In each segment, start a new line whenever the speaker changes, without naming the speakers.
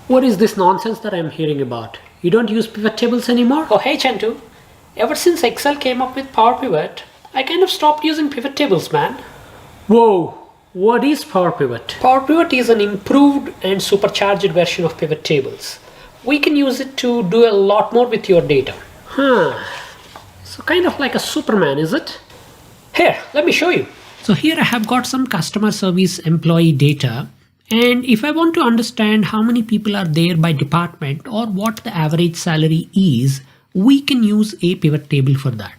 What is this nonsense that I'm hearing about? You don't use pivot tables anymore?
Oh, hey Chantu. Ever since Excel came up with PowerPivot, I kind of stopped using pivot tables, man.
Whoa, what is PowerPivot?
PowerPivot is an improved and supercharged version of pivot tables. We can use it to do a lot more with your data.
So kind of like a Superman, is it?
Here, let me show you. So here I have got some customer service employee data. And if I want to understand how many people are there by department or what the average salary is, we can use a pivot table for that.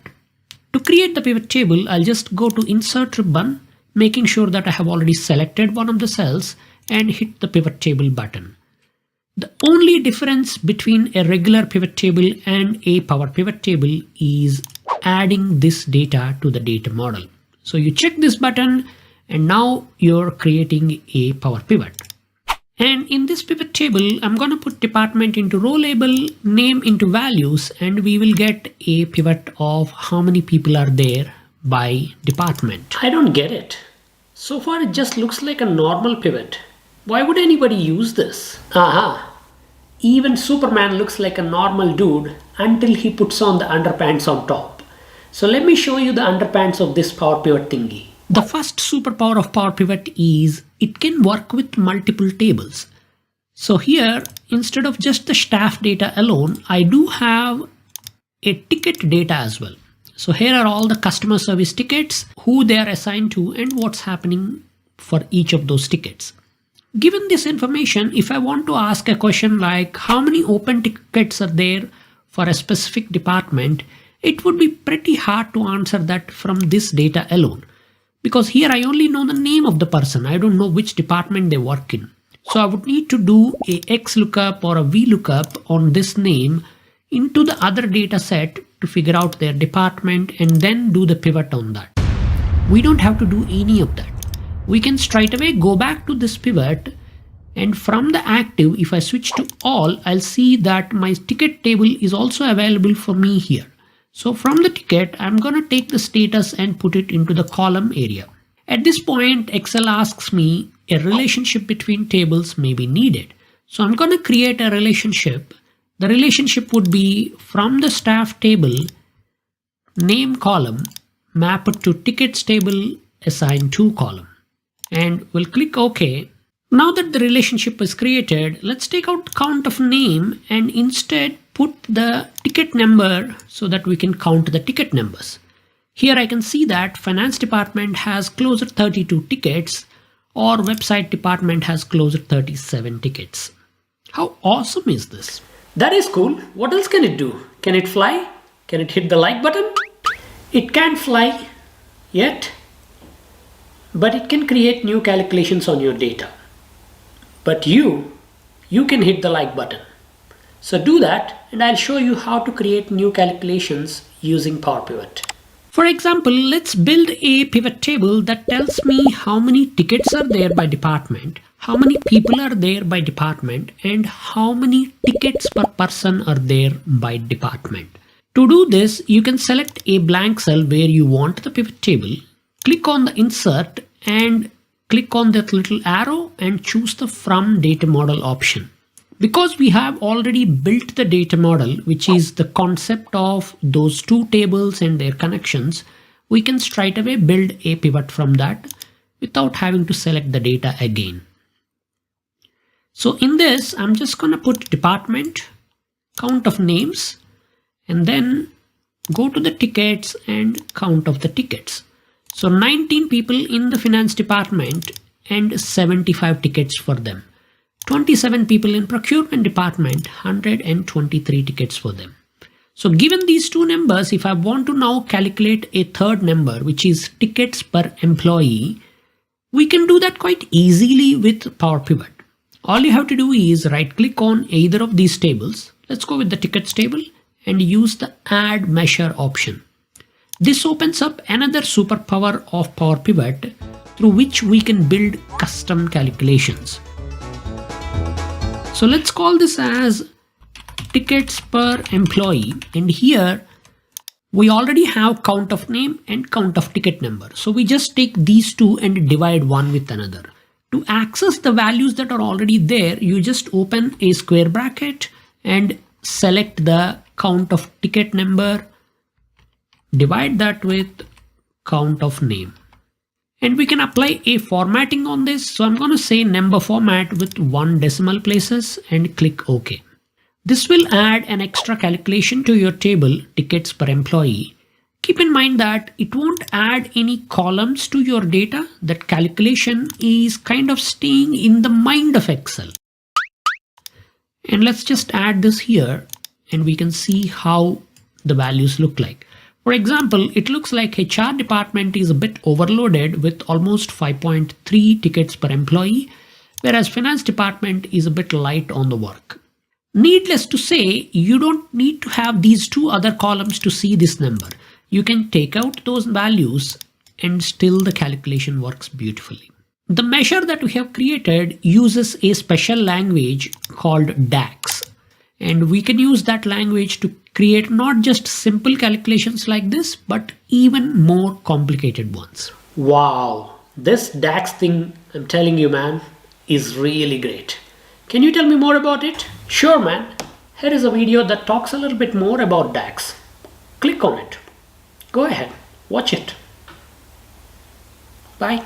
To create the pivot table, I'll just go to Insert Ribbon, making sure that I have already selected one of the cells and hit the pivot table button. The only difference between a regular pivot table and a PowerPivot table is adding this data to the data model. So you check this button and now you're creating a PowerPivot. And in this pivot table, I'm going to put department into row label, name into values, and we will get a pivot of how many people are there by department.
I don't get it. So far it just looks like a normal pivot. Why would anybody use this? Aha! Even Superman looks like a normal dude until he puts on the underpants on top. So let me show you the underpants of this PowerPivot thingy.
The first superpower of PowerPivot is it can work with multiple tables. So here, instead of just the staff data alone, I do have a ticket data as well. So here are all the customer service tickets, who they are assigned to, and what's happening for each of those tickets. Given this information, if I want to ask a question like how many open tickets are there for a specific department, it would be pretty hard to answer that from this data alone. Because here I only know the name of the person. I don't know which department they work in. So I would need to do a XLOOKUP or a VLOOKUP on this name into the other data set to figure out their department and then do the pivot on that. We don't have to do any of that. We can straight away go back to this pivot, and from the active, if I switch to all, I'll see that my ticket table is also available for me here. So from the ticket, I'm going to take the status and put it into the column area. At this point, Excel asks me a relationship between tables may be needed. So I'm going to create a relationship. The relationship would be from the staff table, name column, map it to tickets table, assign to column. And we'll click OK. Now that the relationship is created, let's take out count of name and instead put the ticket number so that we can count the ticket numbers. Here I can see that finance department has closer 32 tickets or website department has closer 37 tickets. How awesome is this?
That is cool. What else can it do? Can it fly? Can it hit the like button? It can't fly yet, but it can create new calculations on your data. But you can hit the like button. So do that and I'll show you how to create new calculations using PowerPivot.
For example, let's build a pivot table that tells me how many tickets are there by department, how many people are there by department, and how many tickets per person are there by department. To do this, you can select a blank cell where you want the pivot table, click on the insert and click on that little arrow and choose the From Data Model option. Because we have already built the data model, which is the concept of those two tables and their connections, we can straight away build a pivot from that without having to select the data again. So in this, I'm just going to put department, count of names, and then go to the tickets and count of the tickets. So 19 people in the finance department and 75 tickets for them. 27 people in procurement department, 123 tickets for them. So given these two numbers, if I want to now calculate a third number, which is tickets per employee, we can do that quite easily with PowerPivot. All you have to do is right click on either of these tables. Let's go with the tickets table and use the add measure option. This opens up another superpower of PowerPivot through which we can build custom calculations. So let's call this as tickets per employee, and here we already have count of name and count of ticket number. So we just take these two and divide one with another. To access the values that are already there, you just open a square bracket and select the count of ticket number, divide that with count of name. And we can apply a formatting on this. So I'm going to say number format with 1 decimal places and click OK. This will add an extra calculation to your table, tickets per employee. Keep in mind that it won't add any columns to your data. That calculation is kind of staying in the mind of Excel. And let's just add this here and we can see how the values look like. For example, it looks like HR department is a bit overloaded with almost 5.3 tickets per employee, whereas finance department is a bit light on the work. Needless to say, you don't need to have these 2 other columns to see this number. You can take out those values and still the calculation works beautifully. The measure that we have created uses a special language called DAX. And we can use that language to create not just simple calculations like this, but even more complicated ones.
Wow, this DAX thing, I'm telling you, man, is really great. Can you tell me more about it? Sure, man. Here is a video that talks a little bit more about DAX. Click on it. Go ahead, watch it. Bye.